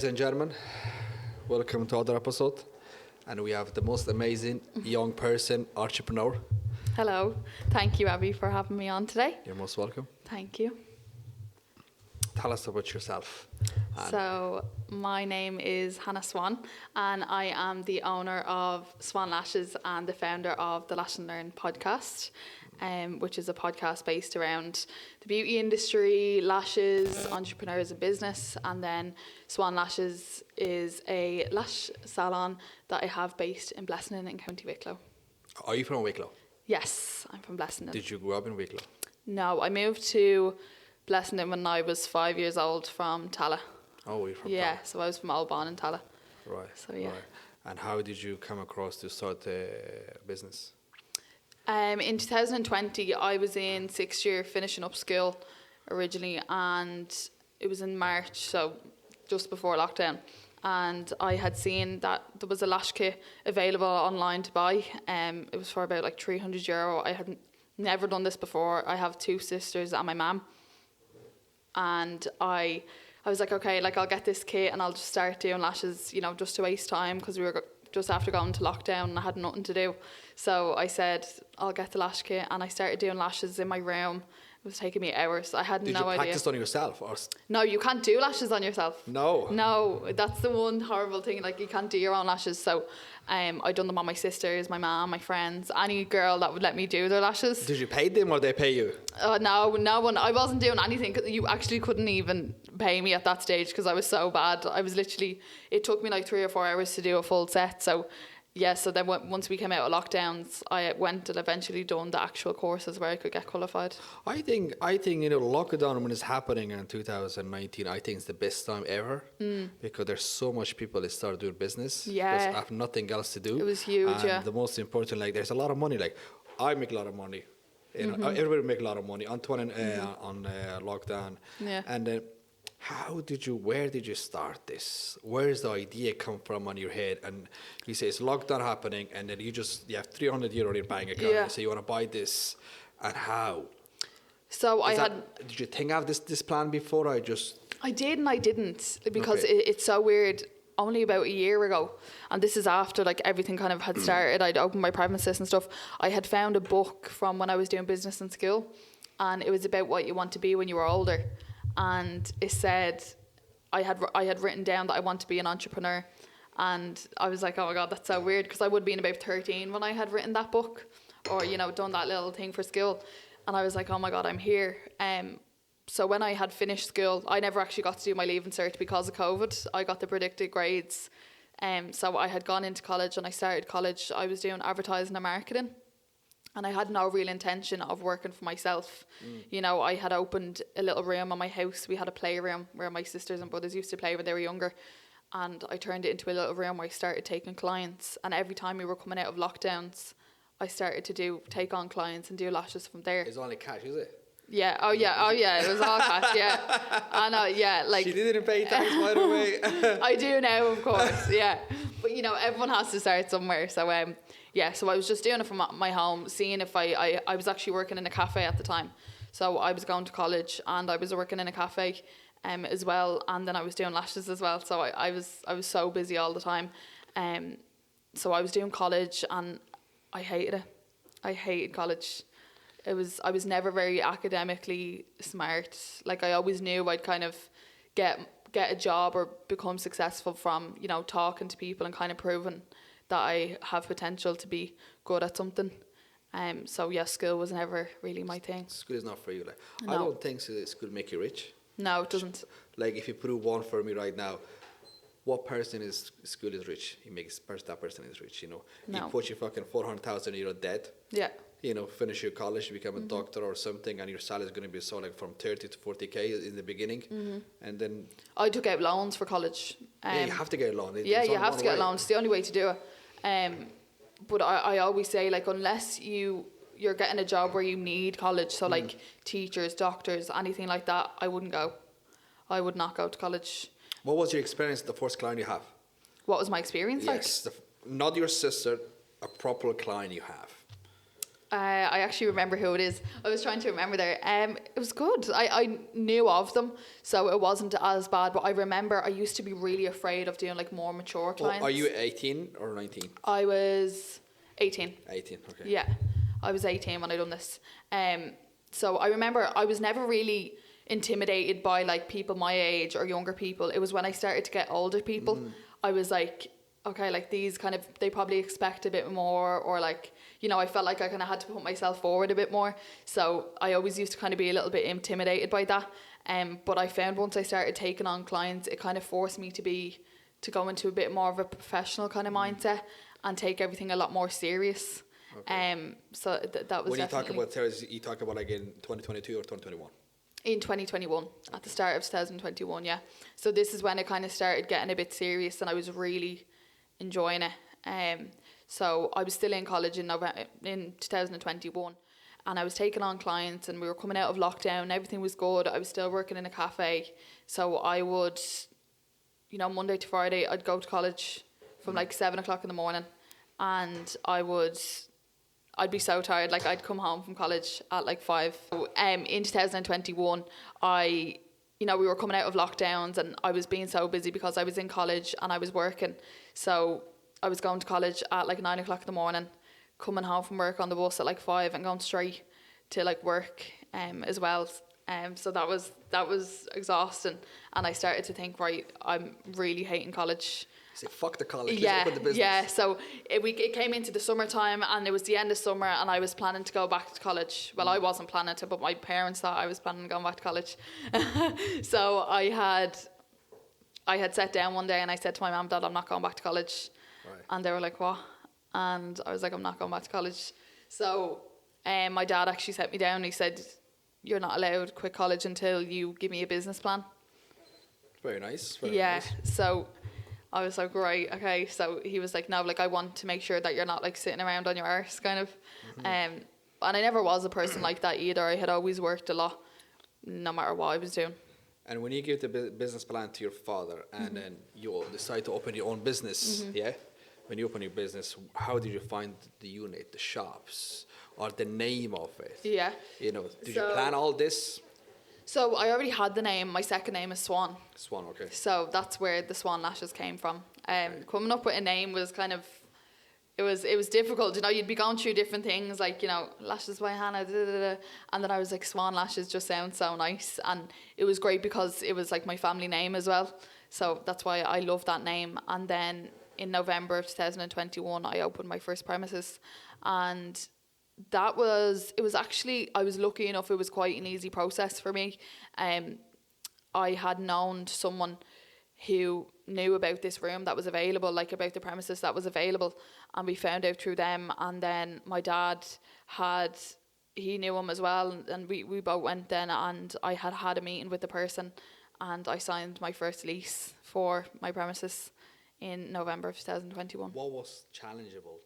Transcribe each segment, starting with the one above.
and gentlemen, welcome to another episode. And we have the most amazing young person, entrepreneur. Hello. Thank you, Abby, for having me on today. You're most welcome. Thank you. Tell us about yourself. So, my name is Hannah SWAN, and I am the owner of SWAN Lashes and the founder of the Lash and Learn podcast, which is a podcast based around the beauty industry, lashes, entrepreneurs and business. And then SWAN Lashes is a lash salon that I have based in Blessenden in County Wicklow. Are you from Wicklow? Yes, I'm from Blessenden. Did you grow up in Wicklow? No, I moved to Blessenden when I was 5 years old from Tala. Oh, you're from Yeah, Tala. so I was from Albon and Tala. Right. So, yeah. Right. And how did you come across to start a business? In 2020, I was in sixth year finishing up school originally, and it was in March, so just before lockdown. And I had seen that there was a lash kit available online to buy. It was for about like €300. I had never done this before. I have two sisters and my mum. And I was like, okay, like I'll get this kit and I'll just start doing lashes, you know, just to waste time, because we were just after going to lockdown and I had nothing to do. So I said, I'll get the lash kit, and I started doing lashes in my room. It was taking me hours. I had no idea. Did you practice on yourself? Or? No, you can't do lashes on yourself. No. No, that's the one horrible thing. Like, you can't do your own lashes. So I done them on my sisters, my mum, my friends, any girl that would let me do their lashes. Did you pay them or they pay you? No one. I wasn't doing anything. You actually couldn't even pay me at that stage because I was so bad. I was literally, it took me like 3 or 4 hours to do a full set. So yeah, so then once we came out of lockdowns, I went and eventually done the actual courses where I could get qualified. I think lockdown when it's happening in 2019, I think it's the best time ever because there's so much people that start doing business. Yeah. Because I have nothing else to do. It was huge, and yeah. the most important, like, there's a lot of money. Like, I make a lot of money. You know, everybody make a lot of money. Antoine on lockdown. Yeah. And then, where did you start this? Where is the idea come from on your head? And you say it's lockdown happening, and then you have €300 in your bank account. Yeah. You say you want to buy this, and how? So Did you think of this plan before? I did and I didn't, because Okay. it's so weird. Only about a year ago, and this is after like everything kind of had started. I'd opened my premises and stuff. I had found a book from when I was doing business in school, and it was about what you want to be when you were older. And it said, I had written down that I want to be an entrepreneur, and I was like, oh my god, that's so weird, because I would have been about 13 when I had written that book, or done that little thing for school, and I was like, oh my god, I'm here. So when I had finished school, I never actually got to do my leaving cert because of COVID. I got the predicted grades. So I had gone into college, and I started college. I was doing advertising and marketing, and I had no real intention of working for myself. I had opened a little room in my house. We had a playroom where my sisters and brothers used to play when they were younger. And I turned it into a little room where I started taking clients. And every time we were coming out of lockdowns, I started to take on clients and do lashes from there. It's only cash, is it? Yeah. Oh yeah. It was all cash. Yeah. I know. Yeah. Like, She didn't pay tax, by the way. I do now, of course. Yeah. But everyone has to start somewhere. So yeah. So I was just doing it from my home, seeing if I was actually working in a cafe at the time. So I was going to college and I was working in a cafe, as well, and then I was doing lashes as well. So I was so busy all the time. So I was doing college and I hated it. I hated college. I was never very academically smart. Like, I always knew I'd kind of get a job or become successful from, talking to people and kind of proving that I have potential to be good at something. So yeah, school was never really my thing. School is not for you. Like, No. I don't think school make you rich. No, it doesn't. Like, if you prove one for me right now, what person is school is rich? That person is rich. No. You put your fucking €400,000 debt. Yeah. Finish your college, you become a doctor or something, and your salary is going to be from 30 to 40K in the beginning, and then I took out loans for college. you have to get a loan. You have to get a loan. It's the only way to do it. But I always say, like, unless you're getting a job where you need college, so like teachers, doctors, anything like that, I wouldn't go. I would not go to college. What was your experience the first client you have? What was my experience like? Yes, not your sister, a proper client you have. I actually remember who it is. I was trying to remember there. It was good. I knew of them, so it wasn't as bad. But I remember I used to be really afraid of doing like more mature clients. Are you 18 or 19? I was 18. 18, okay. Yeah, I was 18 when I done this. So I remember I was never really intimidated by like people my age or younger people. It was when I started to get older people, I was like, okay, like these kind of, they probably expect a bit more, or like, you know, I felt like I kind of had to put myself forward a bit more. So I always used to kind of be a little bit intimidated by that. But I found once I started taking on clients, it kind of forced me to go into a bit more of a professional kind of mindset and take everything a lot more serious. Okay. So that was when you definitely... talk about sales, you talk about like in 2022 or 2021? In 2021, at the start of 2021, yeah. So this is when it kind of started getting a bit serious and I was really enjoying it. So I was still in college in 2021 and I was taking on clients and we were coming out of lockdown. Everything was good. I was still working in a cafe. So I would, you know, Monday to Friday, I'd go to college from like 7 o'clock in the morning and I'd be so tired. Like I'd come home from college at like 5. So, in 2021, we were coming out of lockdowns and I was being so busy because I was in college and I was working. So I was going to college at like 9 o'clock in the morning, coming home from work on the bus at like 5 and going straight to like work as well. So that was exhausting. And I started to think, right, I'm really hating college. Say, fuck the college, yeah, let's open the business. Yeah, so it came into the summertime and it was the end of summer and I was planning to go back to college. Well, I wasn't planning to, but my parents thought I was planning on going back to college. So I had sat down one day and I said to my mum, Dad, I'm not going back to college. Right. And they were like, what? And I was like, I'm not going back to college. So my dad actually sat me down and he said, you're not allowed to quit college until you give me a business plan. Very nice. Nice. So I was like, right, okay. So he was like, no, like I want to make sure that you're not like sitting around on your arse kind of. And I never was a person like that either. I had always worked a lot, no matter what I was doing. And when you give the business plan to your father and then you decide to open your own business, yeah? When you open your business, how did you find the unit, the shops, or the name of it? Yeah. You know, did you plan all this? So I already had the name. My second name is Swan. Swan, okay. So that's where the Swan lashes came from. Coming up with a name was kind of, it was difficult. You know, you'd be going through different things like, you know, lashes by Hannah, and then I was like, Swan lashes just sounds so nice. And it was great because it was like my family name as well. So that's why I love that name. And then in November 2021, I opened my first premises, and I was lucky enough, it was quite an easy process for me. I had known someone who knew about this room that was available, like about the premises that was available, and we found out through them. And then my dad he knew him as well, and we both went then, and I had a meeting with the person and I signed my first lease for my premises in November of 2021. What was challengeable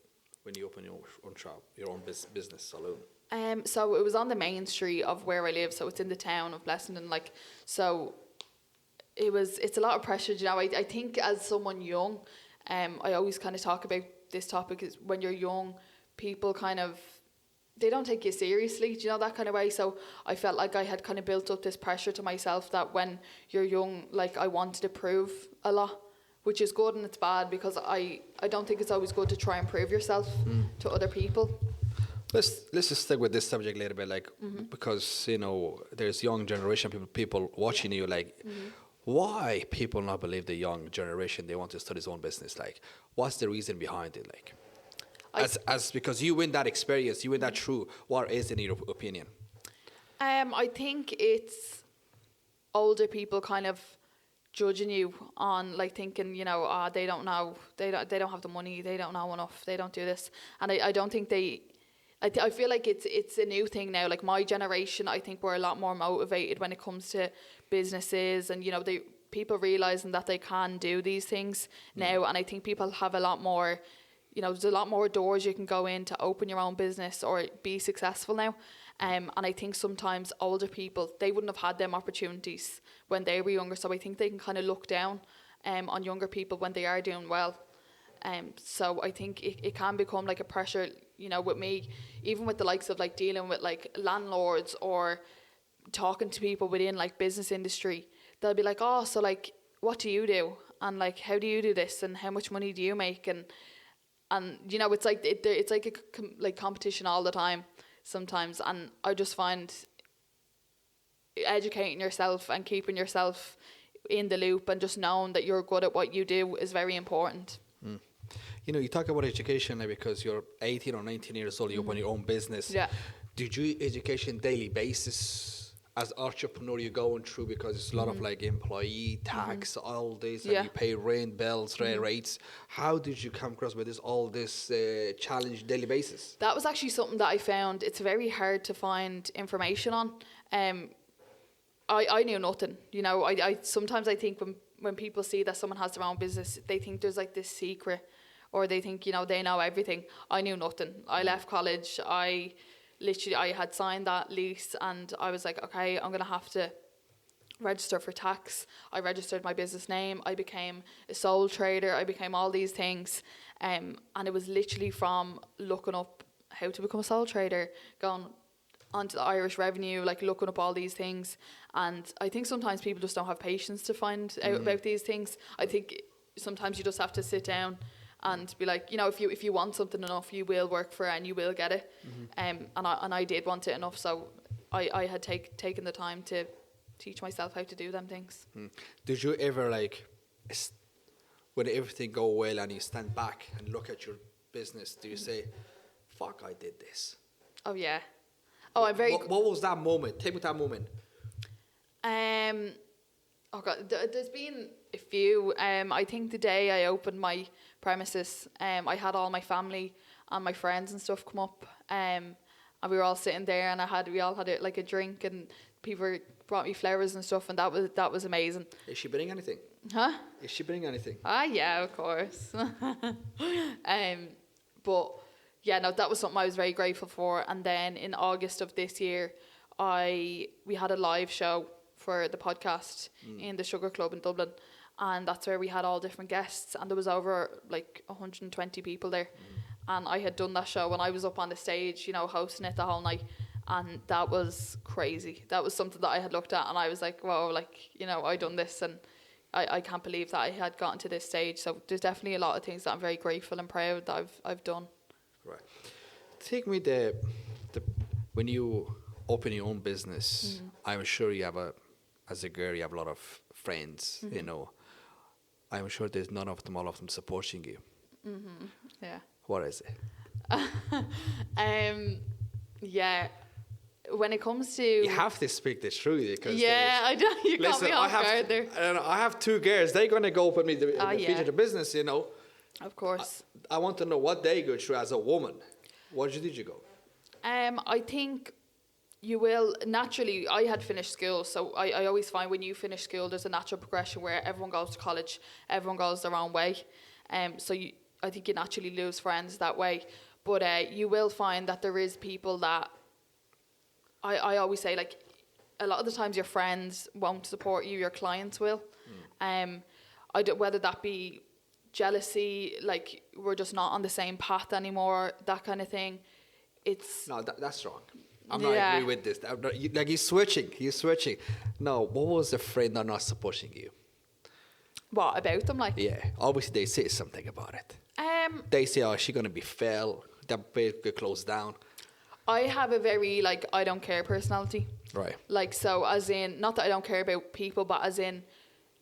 when you open your own shop, your own business saloon? So it was on the main street of where I live, so it's in the town of Blessington. Like, so it's a lot of pressure. You know, I think as someone young, I always kind of talk about this topic is when you're young, people kind of, they don't take you seriously, do you know, that kind of way. So I felt like I had kind of built up this pressure to myself that when you're young, like I wanted to prove a lot, which is good and it's bad because I don't think it's always good to try and prove yourself to other people. Let's just stick with this subject a little bit, like because you know there's young generation people watching you, like why people not believe the young generation they want to start his own business? Like, what's the reason behind it? Like, as because you win that experience, you win that through. What is in your opinion? I think it's older people kind of judging you on, like, thinking, you know, they don't know, they don't have the money, they don't know enough, they don't do this. And I don't think I feel like it's a new thing now. Like my generation, I think we're a lot more motivated when it comes to businesses, and you know, people realizing that they can do these things now. And I think people have a lot more, you know, there's a lot more doors you can go in to open your own business or be successful now. And I think sometimes older people, they wouldn't have had them opportunities when they were younger. So I think they can kind of look down on younger people when they are doing well. So I think it can become like a pressure, you know, with me, even with the likes of like dealing with like landlords or talking to people within like business industry. They'll be like, oh, so like, what do you do? And like, how do you do this? And how much money do you make? And you know, it's like it's like like competition all the time sometimes. And I just find educating yourself and keeping yourself in the loop and just knowing that you're good at what you do is very important. You know, you talk about education like, because you're 18 or 19 years old, you open your own business. Yeah. Did you education daily basis as entrepreneur you're going through, because it's a lot of like employee tax, all this, and Yeah. you pay rent, bills, rates. How did you come across with all this challenge daily basis? That was actually something that I found it's very hard to find information on. I knew nothing. You know, I sometimes I think when people see that someone has their own business, they think there's like this secret, or they think, you know, they know everything. I knew nothing. I left college. I had signed that lease, and I was like, okay, I'm gonna have to register for tax. I registered my business name. I became a sole trader. I became all these things, and it was literally from looking up how to become a sole trader, going onto the Irish Revenue, like looking up all these things. And I think sometimes people just don't have patience to find out about these things. I think sometimes you just have to sit down and be like, you know, if you want something enough, you will work for it and you will get it. And I did want it enough, so I had taken the time to teach myself how to do them things. Did you ever like, when everything go well and you stand back and look at your business, do you say, fuck, I did this? Oh yeah. Oh, I'm very. What was that moment? Take me to that moment. Oh God, there's been a few. I think the day I opened my premises, I had all my family and my friends and stuff come up, and we were all sitting there, and we all had like a drink, and people brought me flowers and stuff, and that was amazing. Is she bringing anything? Huh? Is she bringing anything? Ah, yeah, of course. But yeah, no, that was something I was very grateful for. And then in August of this year, we had a live show for the podcast in the Sugar Club in Dublin, and that's where we had all different guests, and there was over like 120 people there. And I had done that show, and I was up on the stage, you know, hosting it the whole night, and that was crazy. That was something that I had looked at, and I was like, whoa, like, you know, I done this, and I can't believe that I had gotten to this stage. So there's definitely a lot of things that I'm very grateful and proud that I've done. Right. Take me when you open your own business, I'm sure you have as a girl, you have a lot of friends, you know. I'm sure there's all of them supporting you. Yeah. What is it? Yeah. When it comes to... You have to speak this through because... Yeah, I don't. You got me off guard there. I have two girls. They're going to go up with me the yeah. future of the business, you know. Of course. I want to know what they go through as a woman. What did you go? I think you will naturally. I had finished school, so I always find when you finish school, there's a natural progression where everyone goes to college, everyone goes their own way. So I think you naturally lose friends that way. But you will find that there is people that I always say, like, a lot of the times your friends won't support you, your clients will. Whether that be jealousy, like we're just not on the same path anymore, that kind of thing. No, that's wrong. I'm not agree with this. Like he's switching. No, what was the friend that not supporting you? What about them? Like, yeah, obviously they say something about it. They say, "Oh, she's gonna be fail. That place get closed down." I have a very like I don't care personality. Right. Like, so as in, not that I don't care about people, but as in,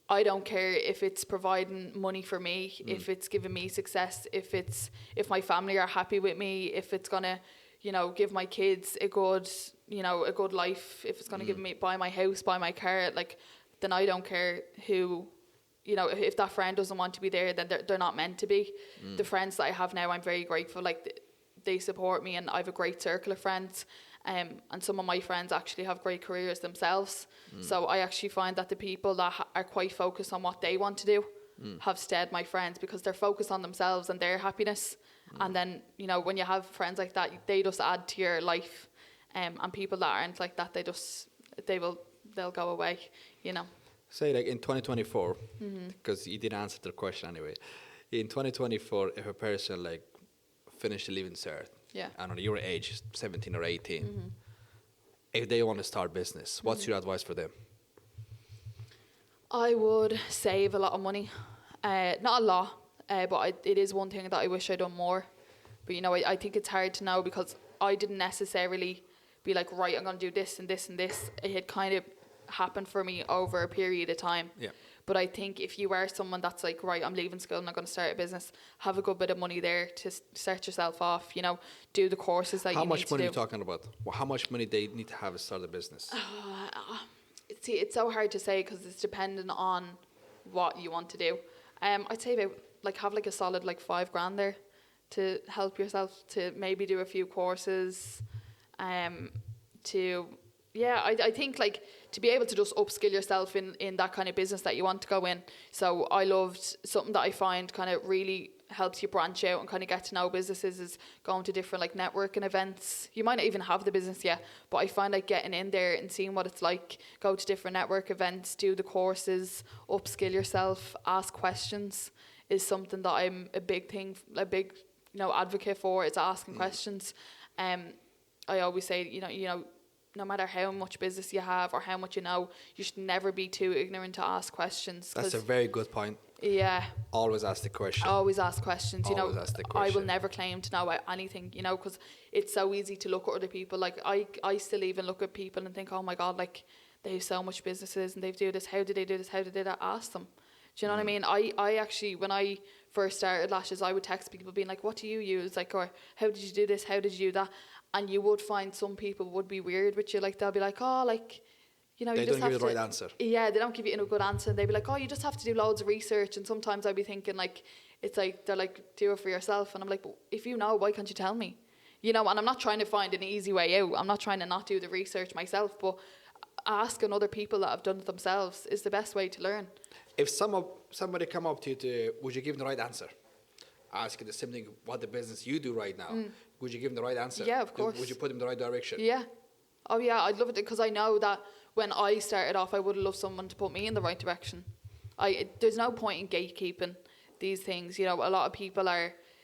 I don't care if it's providing money for me, if it's giving me success, if my family are happy with me, if it's gonna, you know, give my kids a good life, if it's gonna buy my house, buy my car, like, then I don't care who, you know, if that friend doesn't want to be there, then they're not meant to be. The friends that I have now, I'm very grateful. Like, they support me, and I have a great circle of friends. And some of my friends actually have great careers themselves. So I actually find that the people that are quite focused on what they want to do have stayed my friends, because they're focused on themselves and their happiness. And then, you know, when you have friends like that, they just add to your life. And people that aren't like that, they'll go away, you know. Say like in 2024, because you didn't answer the question anyway. In 2024, if a person like finished the leaving cert, Yeah. and on your age, 17 or 18, if they want to start business, what's your advice for them? I would save a lot of money. Not a lot, but it is one thing that I wish I'd done more. But, you know, I think it's hard to know because I didn't necessarily be like, right, I'm going to do this and this and this. It had kind of happened for me over a period of time. Yeah. But I think if you are someone that's like, right, I'm leaving school and I'm going to start a business, have a good bit of money there to start yourself off, you know, do the courses that How you need much to money are do. you talking about? Well, how much money they need to have to start a business? See, it's so hard to say because it's dependent on what you want to do. I'd say about like have like a solid like $5,000 there to help yourself to maybe do a few courses. I think like to be able to just upskill yourself in that kind of business that you want to go in. So I loved something that I find kind of really helps you branch out and kind of get to know businesses is going to different like networking events. You might not even have the business yet, but I find like getting in there and seeing what it's like, go to different network events, do the courses, upskill yourself, ask questions is something that I'm a big advocate for, is asking questions. I always say, you know, no matter how much business you have or how much you know, you should never be too ignorant to ask questions. That's a very good point. Yeah. Always ask the question. Always ask questions. Always ask the question. I will never claim to know anything, you know, because it's so easy to look at other people. Like, I still even look at people and think, oh my God, like, they have so much businesses and they do this. How did they do this? How did they do that? Ask them. Do you know what I mean? I actually, when I first started Lashes, I would text people being like, what do you use? Like, or how did you do this? How did you do that? And you would find some people would be weird with you. Like, they'll be like, oh, like, you know, they you don't just have give you to, the right answer. Yeah, they don't give you a good answer. And they'd be like, oh, you just have to do loads of research. And sometimes I'd be thinking, like, it's like, they're like, do it for yourself. And I'm like, but if you know, why can't you tell me? You know, and I'm not trying to find an easy way out. I'm not trying to not do the research myself, but asking other people that have done it themselves is the best way to learn. If somebody come up to you, would you give them the right answer? Asking the same thing, what the business you do right now, would you give them the right answer? Yeah, of course. Would you put them in the right direction? Yeah. Oh, yeah, I'd love it because I know that when I started off, I would have loved someone to put me in the right direction. There's no point in gatekeeping these things. You know, a lot of people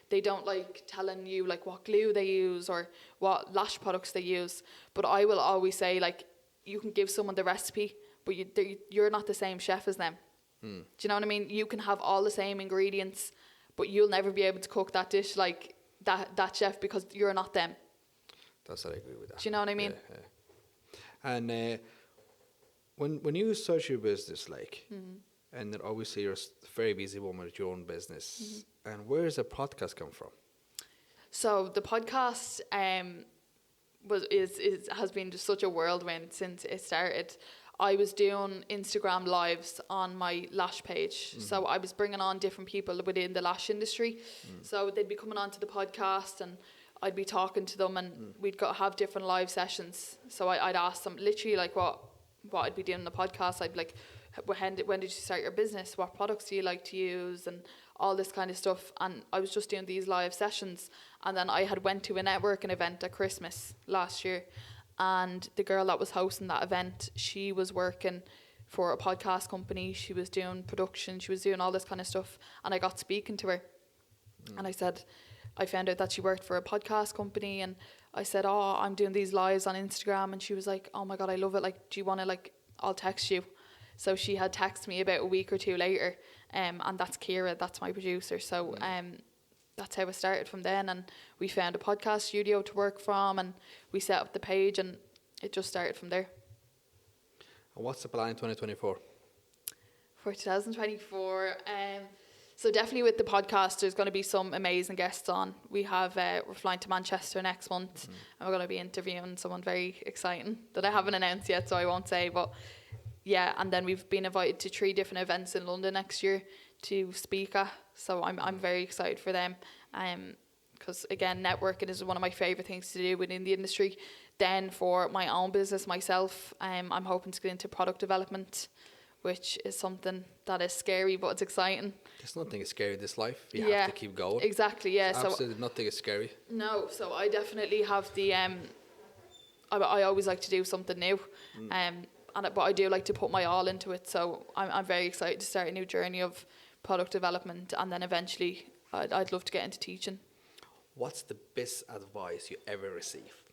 they don't like telling you like what glue they use or what lash products they use. But I will always say, like, you can give someone the recipe, but you're not the same chef as them. Do you know what I mean? You can have all the same ingredients, but you'll never be able to cook that dish like that chef because you're not them. That's what I agree with that. Do you know what I mean? Yeah, yeah. And when you start your business, like, and then obviously you're a very busy woman with your own business, and where does the podcast come from? So the podcast has been just such a whirlwind since it started. I was doing Instagram lives on my lash page. So I was bringing on different people within the lash industry. So they'd be coming on to the podcast and I'd be talking to them and we'd have different live sessions. So I'd ask them literally like what I'd be doing in the podcast. I'd be like, when did you start your business? What products do you like to use? And all this kind of stuff. And I was just doing these live sessions. And then I had went to a networking event at Christmas last year. And the girl that was hosting that event, she was working for a podcast company. She was doing production. She was doing all this kind of stuff. And I got speaking to her. And I found out that she worked for a podcast company. And I said, oh, I'm doing these lives on Instagram. And she was like, oh my God, I love it. Like, do you want to, like, I'll text you. So she had texted me about a week or two later. And that's Kira, that's my producer. So that's how it started from then. And we found a podcast studio to work from and we set up the page and it just started from there. And what's the plan in 2024? For 2024, so definitely with the podcast, there's going to be some amazing guests on. We have, we're flying to Manchester next month and we're going to be interviewing someone very exciting that I haven't announced yet, so I won't say, but yeah. And then we've been invited to 3 different events in London next year to speak at. So I'm very excited for them. Because again, networking is one of my favourite things to do within the industry. Then for my own business myself, I'm hoping to get into product development, which is something that is scary, but it's exciting. There's nothing scary in this life. You have to keep going. Exactly, yeah. Absolutely nothing is scary. No, so I definitely have the... I always like to do something new. But I do like to put my all into it. So I'm very excited to start a new journey of product development, and then eventually I'd love to get into teaching. What's the best advice you ever received?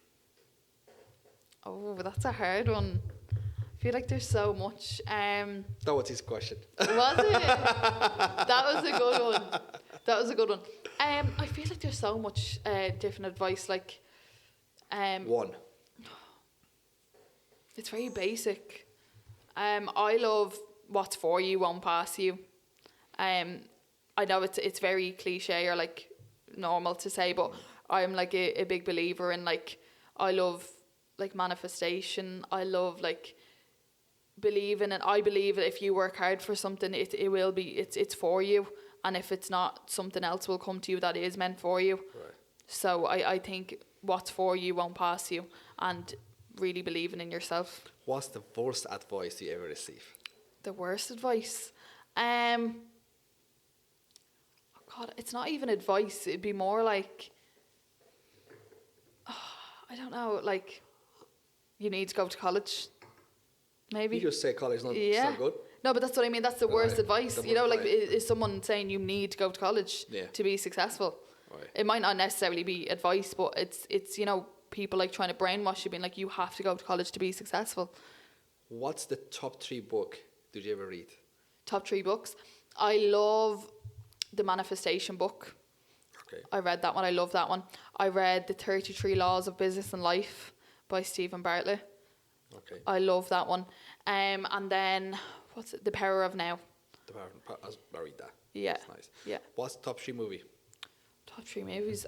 Oh, that's a hard one. I feel like there's so much. That was his question. Was it? That was a good one. That was a good one. I feel like there's so much different advice. Like, One. it's very basic. I love what's for you won't pass you. I know it's very cliche or like normal to say, but I'm like a big believer in like, I love like manifestation. I love like believing, and I believe that if you work hard for something, it will be, it's for you, and if it's not, something else will come to you that is meant for you. Right. So I think what's for you won't pass you, and really believing in yourself. What's the worst advice you ever received? The worst advice? Oh God, it's not even advice. It'd be more like, I don't know, like, you need to go to college, maybe. You just say college not, Yeah. not good? No, but that's what I mean. That's the worst Right. advice. The You know, worst like, advice. is someone saying you need to go to college Yeah. to be successful? Right. It might not necessarily be advice, but it's you know, people like trying to brainwash you, being like, you have to go to college to be successful. What's the top 3 book did you ever read? Top 3 books. I love the Manifestation book. Okay. I read that one. I love that one. I read the 33 Laws of Business and Life by Stephen Bartlett. Okay. I love that one. And then, what's it? The Power of Now. I read that. Yeah. That's nice. Yeah. What's top 3 movie? Top 3 movies.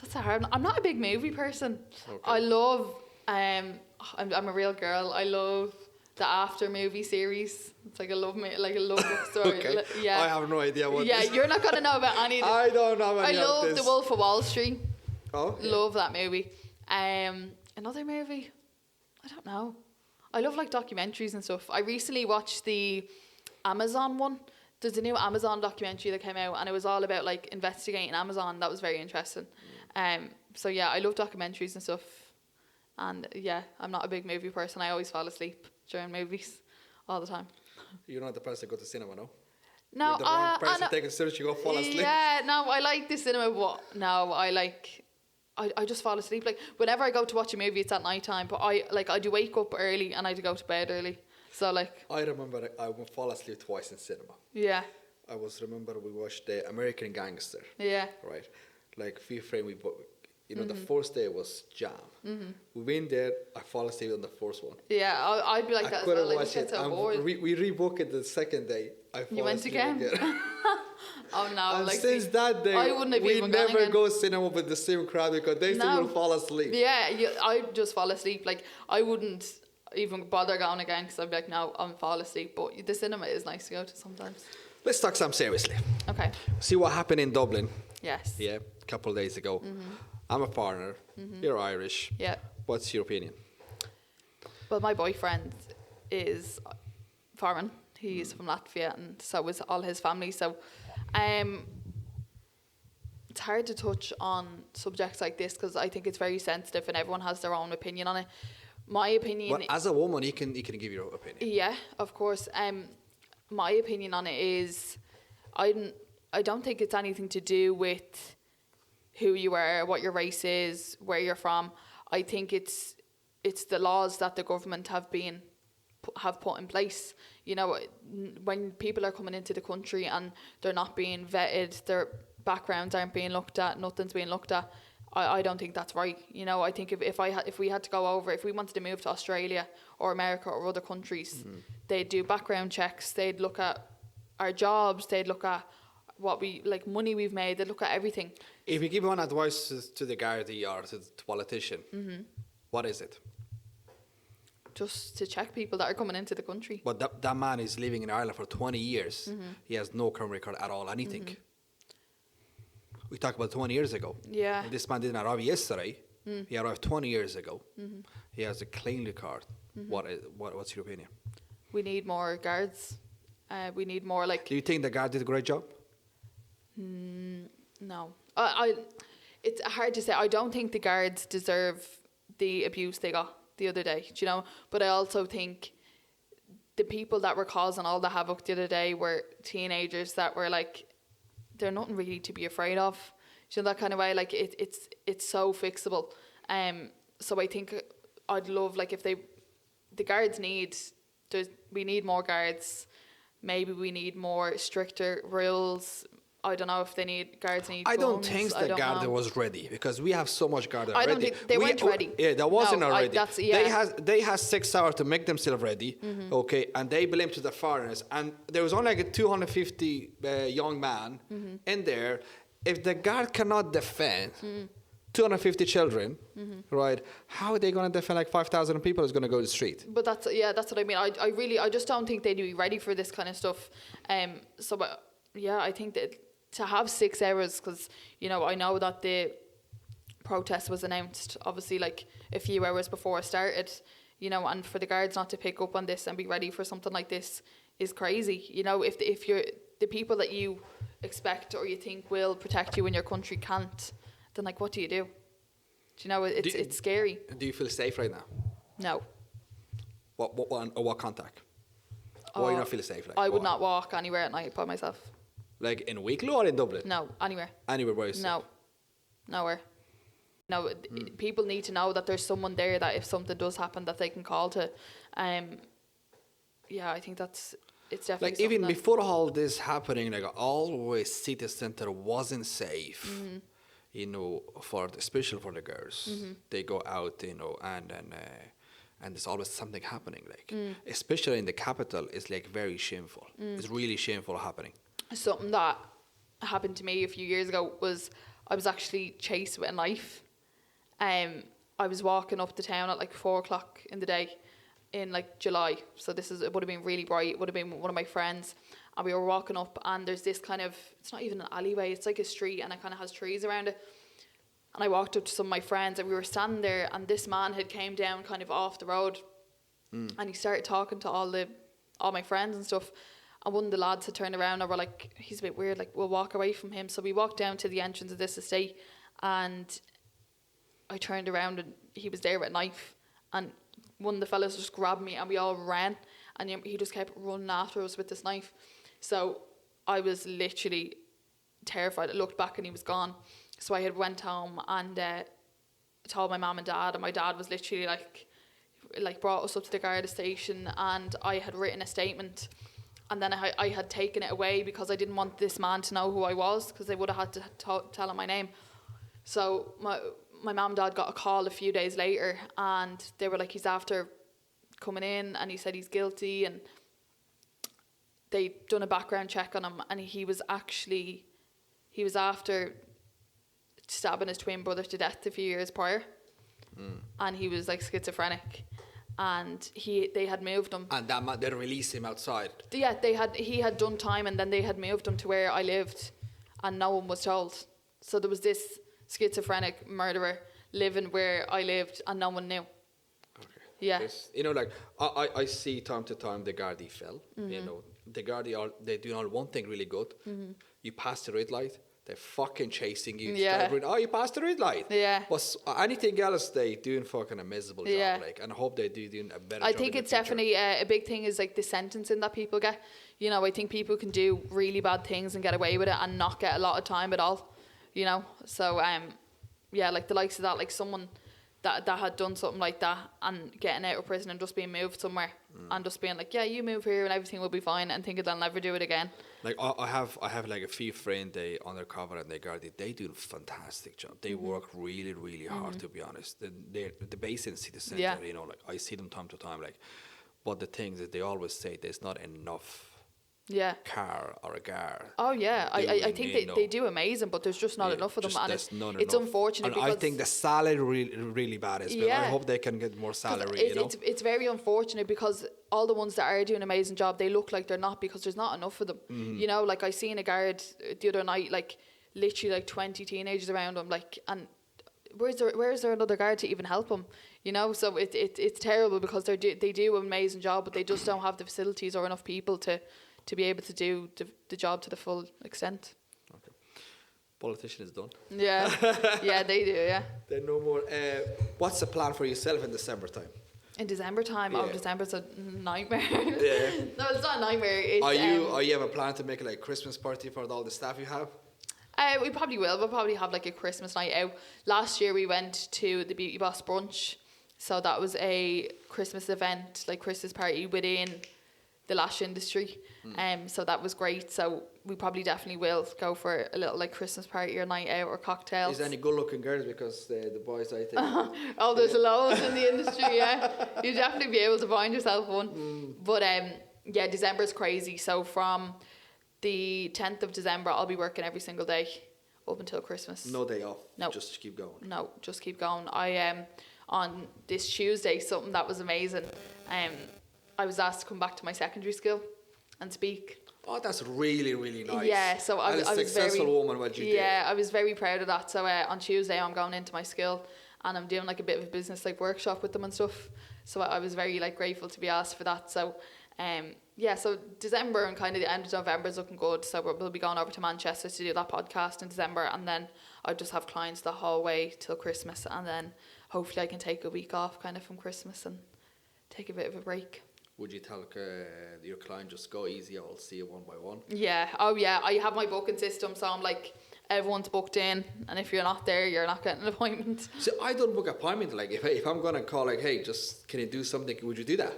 That's a hard one. I'm not a big movie person. Okay. I love, I'm a real girl. I love the After movie series. It's like a love book story. Okay. Yeah. I have no idea what Yeah, this you're not going to know about any of I don't know I any of love this. The Wolf of Wall Street. Oh, yeah. Love that movie. Another movie, I don't know. I love like documentaries and stuff. I recently watched the Amazon one. There's a new Amazon documentary that came out, and it was all about like investigating Amazon. That was very interesting. So yeah, I love documentaries and stuff. And yeah, I'm not a big movie person. I always fall asleep during movies all the time. You're not the person to go to cinema, no? No, You're the wrong person no, taking serious, you go fall asleep. Yeah, no, I like the cinema, but no, I just fall asleep. Like, whenever I go to watch a movie, it's at night time, but I do wake up early and I do go to bed early. So, like... I remember that I would fall asleep twice in cinema. Yeah. Remember we watched the American Gangster. Yeah. Right? Like, few frame, the first day was jam. Mm-hmm. We went there, I fall asleep on the first one. Yeah, I'd be like that as well. Like, watch I get it. so bored. We rebooked it the second day. I fall You went asleep again? Oh no! And like, since that day, I wouldn't have we even gone never again. go cinema with the same crowd because they still No. will fall asleep. Yeah, I just fall asleep. Like, I wouldn't even bother going again because I'd be like, no, I'm fall asleep. But the cinema is nice to go to sometimes. Let's talk some seriously. Okay. See what happened in Dublin. Yes. Yeah, a couple of days ago. I'm a foreigner. You're Irish. Yeah. What's your opinion? Well, my boyfriend is foreign. He's from Latvia, and so is all his family. So, it's hard to touch on subjects like this because I think it's very sensitive, and everyone has their own opinion on it. My opinion. Well, as a woman, you can give your opinion. Yeah, of course. My opinion on it is, I don't think it's anything to do with who you are, what your race is, where you're from. I think it's the laws that the government have put in place. You know, when people are coming into the country and they're not being vetted, their backgrounds aren't being looked at, nothing's being looked at. I don't think that's right. You know, I think if we had to go over, if we wanted to move to Australia or America or other countries, they'd do background checks. They'd look at our jobs. They'd look at what money we've made. They'd look at everything. If you give one advice to the Gardaí or to the politician, what is it? Just to check people that are coming into the country. But that man is living in Ireland for 20 years. He has no criminal record at all, anything. We talked about 20 years ago. Yeah. And this man didn't arrive yesterday. He arrived 20 years ago. He has a clean record. What's your opinion? We need more guards. We need more Do you think the guard did a great job? No. It's hard to say. I don't think the guards deserve the abuse they got the other day, do you know? But I also think the people that were causing all the havoc the other day were teenagers that were like, they're nothing really to be afraid of. You know, that kind of way, like it's so fixable. So I think I'd love, like, if the guards we need more guards. Maybe we need more stricter rules. I don't know if guards need I don't guns. think I the don't guard know. was ready, because we have so much guard already. I don't think they weren't ready. Yeah, that wasn't No, already. They had 6 hours to make themselves ready, okay, and they blame to the foreigners. And there was only like a 250 young man in there. If the guard cannot defend 250 children, right, how are they going to defend like 5,000 people who's going to go to the street? But that's what I mean. I just don't think they'd be ready for this kind of stuff. I think that to have 6 hours, because, you know, I know that the protest was announced obviously like a few hours before it started, you know, and for the guards not to pick up on this and be ready for something like this is crazy. You know, if you're the people that you expect or you think will protect you in your country can't, then like, what do you do? Do you know, it's scary. Do you feel safe right now? No. What contact? Why you not feel safe? Like, I would not walk anywhere at night by myself. Like in Wicklow or in Dublin? No, anywhere. Anywhere where you No, nowhere. No, people need to know that there's someone there that if something does happen that they can call to. I think it's definitely like even before all this happening, like always city center wasn't safe. You know, especially for the girls, they go out, you know, and there's always something happening. Like especially in the capital, it's like very shameful. It's really shameful happening. Something that happened to me a few years ago was I was actually chased with a knife. I was walking up the town at like 4:00 in the day in like July. So it would have been really bright. It would have been one of my friends. And we were walking up and there's this kind of, it's not even an alleyway, it's like a street and it kind of has trees around it. And I walked up to some of my friends and we were standing there and this man had came down kind of off the road and he started talking to all my friends and stuff. And one of the lads had turned around and were like, he's a bit weird, like we'll walk away from him. So we walked down to the entrance of this estate and I turned around and he was there with a knife and one of the fellas just grabbed me and we all ran and he just kept running after us with this knife. So I was literally terrified. I looked back and he was gone. So I had went home and told my mum and dad, and my dad was literally like brought us up to the Garda station and I had written a statement. And then I had taken it away because I didn't want this man to know who I was because they would have had to tell him my name. So my mum and dad got a call a few days later and they were like, he's after coming in and he said he's guilty, and they'd done a background check on him and he was after stabbing his twin brother to death a few years prior. And he was like schizophrenic. And they had moved him. And they released him outside. Yeah, he had done time and then they had moved him to where I lived and no one was told. So there was this schizophrenic murderer living where I lived and no one knew. Okay. Yeah. You know, like I see time to time the Gardaí fell. You know, the Gardaí they do one thing really good. You pass the red light, they're fucking chasing you. Yeah. You passed the red light. Yeah. Was anything else they doing fucking a miserable job, like, and I hope they doing a better job. I think it's definitely a big thing is like the sentencing that people get. You know, I think people can do really bad things and get away with it and not get a lot of time at all. You know, so like the likes of that, like someone that had done something like that and getting out of prison and just being moved somewhere and just being like, yeah, you move here and everything will be fine, and thinking they'll never do it again. Like I have like a few friends, they undercover and they do a fantastic job. They work really, really hard, to be honest. They're based in city center, you know, like I see them time to time, like, but the thing is they always say there's not enough car or a guard. Oh yeah, I think they do amazing, but there's just not enough of them, and it's unfortunate. And because I think the salary really bad as well. I hope they can get more salary. You know, it's very unfortunate because all the ones that are doing an amazing job, they look like they're not because there's not enough of them. You know, like I seen a guard the other night, like literally like 20 teenagers around him, like, and where's there another guard to even help him? You know, so it's terrible because they do an amazing job, but they just don't have the facilities or enough people to be able to do the job to the full extent. Okay. Politician is done. Yeah. Yeah, they do, yeah. Then no more. What's the plan for yourself in December time? In December time, Yeah. December's a nightmare. Yeah. No, it's not a nightmare. It's, Are you have a plan to make like a Christmas party for all the staff you have? We probably will. We'll probably have like a Christmas night out. Last year we went to the Beauty Boss brunch, so that was a Christmas event, like Christmas party within the lash industry. So that was great. So we probably definitely will go for a little like Christmas party or night out or cocktails. Is there any good-looking girls? Because the boys, I think. Oh, there's loads in the industry. Yeah, you'll definitely be able to find yourself one. But yeah, December's crazy. So from the 10th of December, I'll be working every single day up until Christmas. No day off. No. Just keep going. No, just keep going. I on this Tuesday, something that was amazing. I was asked to come back to my secondary school and speak. Oh, that's really, really nice. Yeah, so I was successful very, woman, what you did. Yeah, I was very proud of that. So on Tuesday, I'm going into my school and I'm doing like a bit of a business like workshop with them and stuff. So I was very like grateful to be asked for that. So yeah, so December and kind of the end of November is looking good. So we'll be going over to Manchester to do that podcast in December, and then I'll just have clients the whole way till Christmas, and then hopefully I can take a week off kind of from Christmas and take a bit of a break. Would you tell your client just go easy? I'll see you one by one. Yeah. Oh yeah. I have my booking system, so I'm like, everyone's booked in, and if you're not there, you're not getting an appointment. So I don't book appointment. Like if I'm gonna call, like, hey, just can you do something? Would you do that?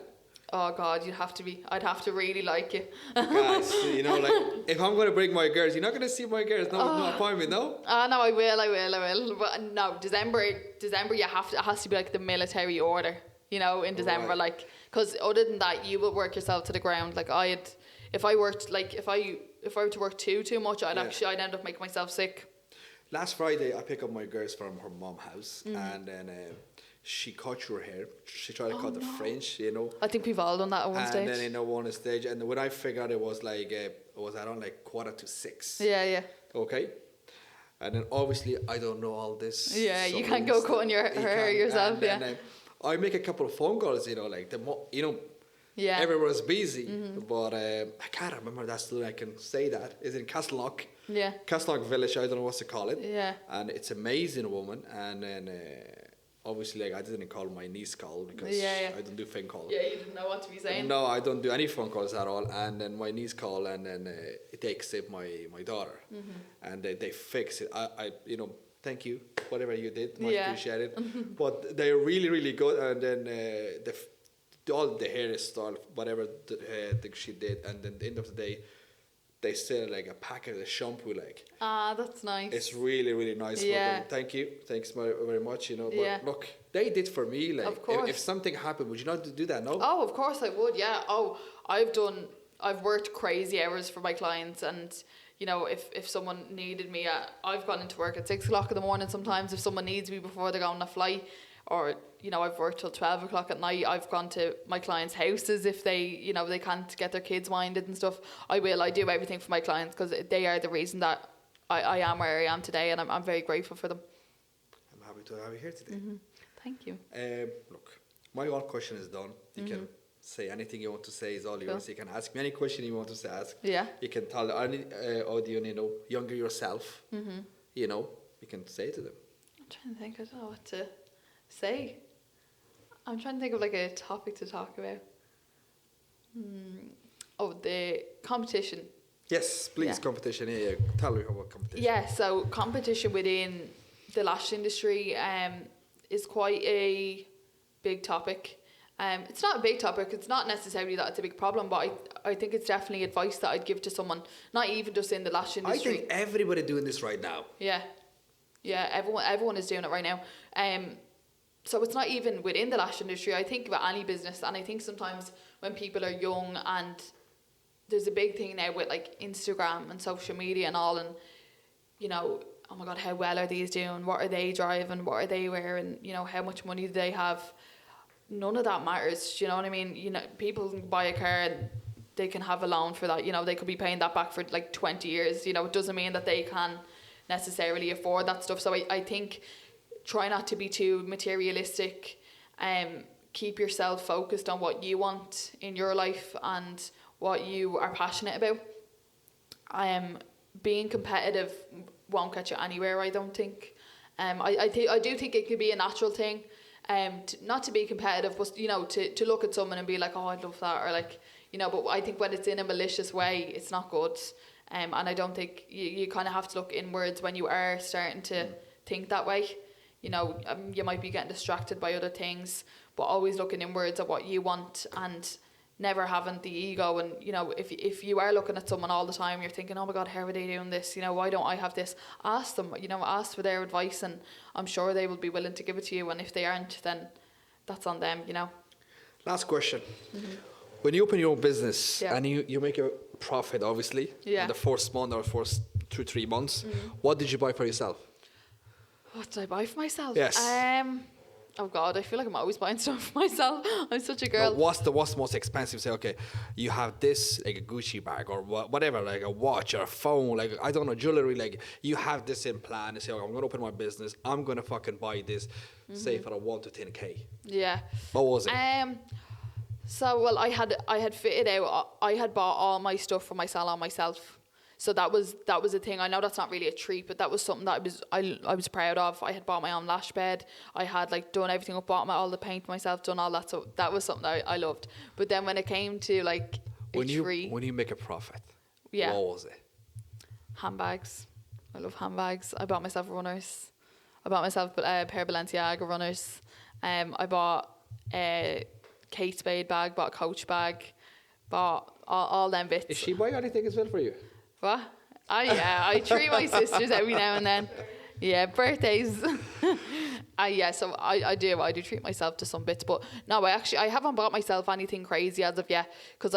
Oh God, I'd have to really like you. Guys, you know, like if I'm gonna bring my girls, you're not gonna see my girls. No appointment, no. No, I will. But no, December, you have to. It has to be like the military order. You know, in December, Right. like, because other than that, you will work yourself to the ground. Like if I worked, like if I were to work too much, I'd end up making myself sick. Last Friday, I pick up my girls from her mom house, and then she cut her hair. She tried to cut the French, you know. I think we've all done that at one stage. And then one stage, and when I figured it was like it was around like 5:45. Yeah. Okay. And then obviously I don't know all this. Yeah, you can't go cutting her hair yourself. And then, I make a couple of phone calls, you know, like Yeah. everyone's busy, but I can't remember that still. I can say that. It's in Castlock. Yeah. Castlock Village. I don't know what to call it. Yeah. And it's amazing woman. And then obviously, like I didn't call my niece call because I don't do phone calls. Yeah, you didn't know what to be saying. No, I don't do any phone calls at all. And then my niece call, and then they accept my daughter, and they fix it. I thank you, whatever you did, much appreciated. But they're really, really good. And then all the hairstyle, whatever thing she did, and then at the end of the day, they sell like a packet of the shampoo. Like, That's nice. it's really, really nice for them. Thank you, thanks very much. You know, but look, they did for me. Like, Of course. if something happened, would you not do that? No. Oh, of course I would. Yeah. Oh, I've worked crazy hours for my clients, and you know, if someone needed me, I've gone into work at 6 o'clock in the morning sometimes if someone needs me before they're going on a flight, or you know, I've worked till 12 o'clock at night. I've gone to my clients' houses if they can't get their kids minded and stuff. I do everything for my clients because they are the reason that I am where I am today, and I'm very grateful for them. I'm happy to have you here today. Thank you. Look, my one question is done. You can say anything you want to say is all yours. You can ask me any question you want to ask. Yeah. You can tell any audience, younger yourself, you can say to them. I'm trying to think. I don't know what to say. I'm trying to think of like a topic to talk about. Oh, the competition. Yes, please, competition. Yeah, tell me about competition. Yeah, so competition within the lash industry is quite a big topic. It's not a big topic. It's not necessarily that it's a big problem, but I think it's definitely advice that I'd give to someone, not even just in the lash industry. I think everybody doing this right now. Yeah, everyone is doing it right now. So it's not even within the lash industry. I think about any business, and I think sometimes when people are young, and there's a big thing now with like Instagram and social media and all, and you know, oh my God, how well are these doing? What are they driving? What are they wearing? You know, how much money do they have? None of that matters. Do you know what I mean? You know, people can buy a car and they can have a loan for that. You know, they could be paying that back for like 20 years. You know, it doesn't mean that they can necessarily afford that stuff. So I think try not to be too materialistic. Keep yourself focused on what you want in your life and what you are passionate about. Being competitive won't get you anywhere, I don't think. I do think it could be a natural thing. not to be competitive, but to look at someone and be like, oh, I'd love that, or like, but I think when it's in a malicious way, it's not good. And I don't think you kind of have to look inwards when you are starting to think that way. You might be getting distracted by other things, but always looking inwards at what you want and never having the ego. And if you are looking at someone all the time, you're thinking, oh my god, how are they doing this, why don't I have this? Ask them, ask for their advice, and I'm sure they will be willing to give it to you. And if they aren't, then that's on them. Last question. When you open your own business, Yeah. and you make a profit, obviously, Yeah. in the first month or first 2-3 months, what did you buy for yourself? What did I buy for myself? Yes. Oh God, I feel like I'm always buying stuff for myself. I'm such a girl. No, what's the most expensive? Say, okay, you have this, like a Gucci bag or whatever, like a watch or a phone, like, I don't know, jewelry, like you have this in plan. You say, okay, I'm gonna open my business, I'm gonna fucking buy this, say for a 1 to 10K. Yeah. What was it? So well, I had fitted out. I had bought all my stuff for my salon myself. So that was a thing. I know that's not really a treat, but that was something that I was proud of. I had bought my own lash bed. I had like done everything up, bought all the paint myself, done all that. So that was something that I loved. But then when it came to like when you make a profit, yeah, what was it? Handbags. I love handbags. I bought myself runners. I bought myself a pair of Balenciaga runners. I bought a Kate Spade bag, bought a Coach bag, bought all them bits. Is she buy anything as well for you? What? Yeah, I treat my sisters every now and then. Yeah, birthdays. Yeah, so I do treat myself to some bits, but no, I haven't bought myself anything crazy as of yet, because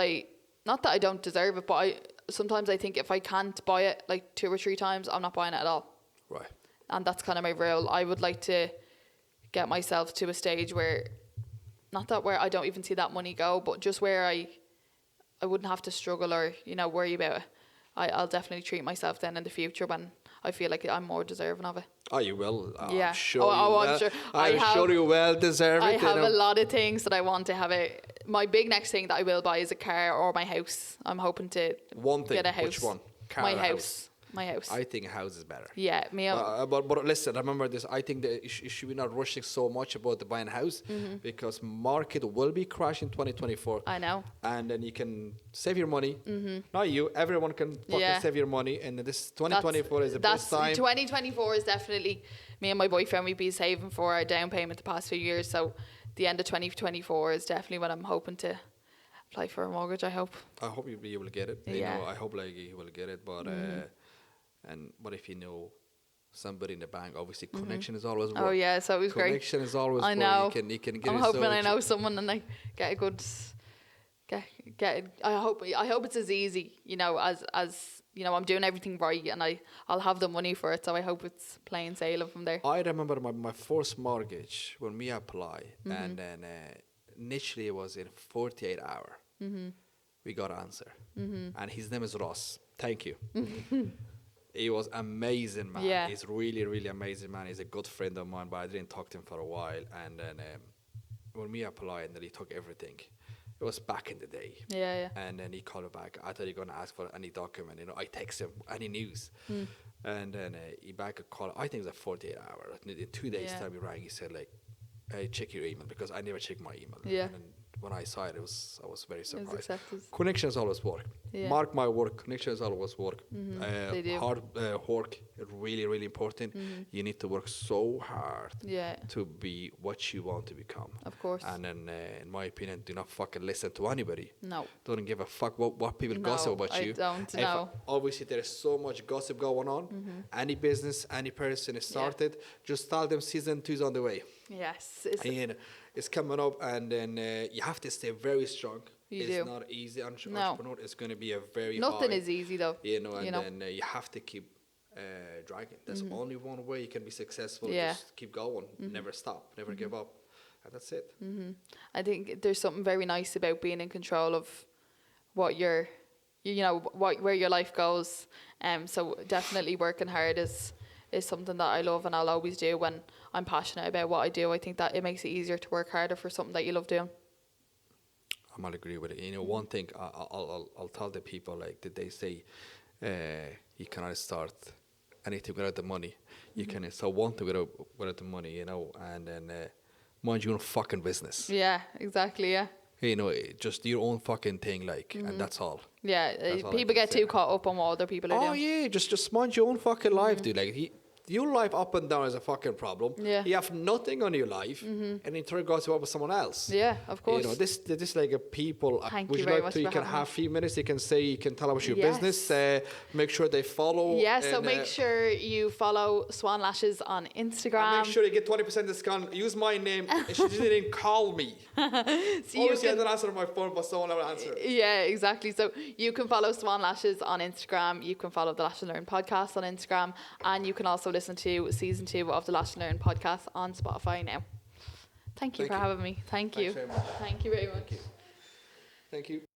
not that I don't deserve it, but sometimes I think if I can't buy it like 2 or 3 times, I'm not buying it at all. Right. And that's kind of my rule. I would like to get myself to a stage where, not that where I don't even see that money go, but just where I wouldn't have to struggle or, worry about it. I'll definitely treat myself then in the future when I feel like I'm more deserving of it. Oh, you will. Yeah. I'm sure I'm sure. I'm sure you well deserve it. I have a lot of things that I want to have. My big next thing that I will buy is a car or my house. I'm hoping to get a house. Which one? Car my or house. My house. I think a house is better. Yeah, me. But listen, remember this. I think that you should be not rushing so much about the buying a house, because market will be crashing 2024. I know. And then you can save your money. Not you. Everyone can fucking save your money. And this 2024 is the best time. 2024 is definitely, me and my boyfriend, we've been saving for our down payment the past few years. So the end of 2024 is definitely when I'm hoping to apply for a mortgage, I hope. I hope you'll be able to get it. Yeah. I hope like you will get it. But but if you know somebody in the bank, obviously connection is always work. Oh yeah, so it was great. Connection is always I know. You can get I'm it. hoping I know someone and I get a good get. I hope it's as easy, as I'm doing everything right and I'll have the money for it. So I hope it's plain sailing from there. I remember my first mortgage when we apply, and then initially it was in 48 hours. We got an answer, and his name is Ross. Thank you. He was amazing, man. Yeah. He's really, really amazing, man. He's a good friend of mine, but I didn't talk to him for a while. And then when we applied, and he took everything. It was back in the day. Yeah. And then he called me back. I thought he was going to ask for any document. I text him any news. And then he back a call. I think it was like 48 hours. In 2 days' time, he rang. He said, like, hey, check your email, because I never check my email. Yeah. And then when I saw it, I was very surprised. accepted. Connections always work. Yeah. Mark my word, connections always work. They do. Hard work is really, really important. You need to work so hard to be what you want to become. Of course. And then, in my opinion, do not fucking listen to anybody. No. Don't give a fuck what people gossip about you. I don't know. Obviously, there is so much gossip going on. Any business, any person is started, just tell them season 2 is on the way. Yes. It's coming up, and then you have to stay very strong. It's do. not easy. No. Entrepreneur is going to be a very Nothing hard, is easy though. Then you have to keep dragging. There's only one way you can be successful. Yeah. Just keep going. Never stop. Never give up. And that's it. I think there's something very nice about being in control of what where your life goes. So definitely working hard is something that I love and I'll always do when I'm passionate about what I do. I think that it makes it easier to work harder for something that you love doing. I might agree with it. One thing I'll tell the people, like, that they say you cannot start anything without the money. You can start one thing without the money, and then mind your own fucking business. Yeah, exactly. Yeah. You know, just your own fucking thing, like, and that's all. Yeah, That's all I people can get say. too caught up on what other people are Oh doing. yeah, just mind your own fucking life, dude. Like your life up and down is a fucking problem. Yeah. You have nothing on your life, and in turn goes to with someone else. Yeah, of course. You know, this like a people. Thank would you you very like much to? You for can having me. have a few minutes. You can say, you can tell about your Yes. business. Make sure they follow. Yeah, so and, make sure you follow Swan Lashes on Instagram. Make sure you get 20% discount. Use my name. She didn't call me. So you Obviously, I can- didn't answer my phone, but someone will answer. Yeah, exactly. So you can follow Swan Lashes on Instagram. You can follow the Lash and Learn podcast on Instagram, and you can also listen to season 2 of the Lash and Learn podcast on Spotify now. Thank you Thank for you. having me. Thank you. Thanks very much. Thank you very much. Thank you.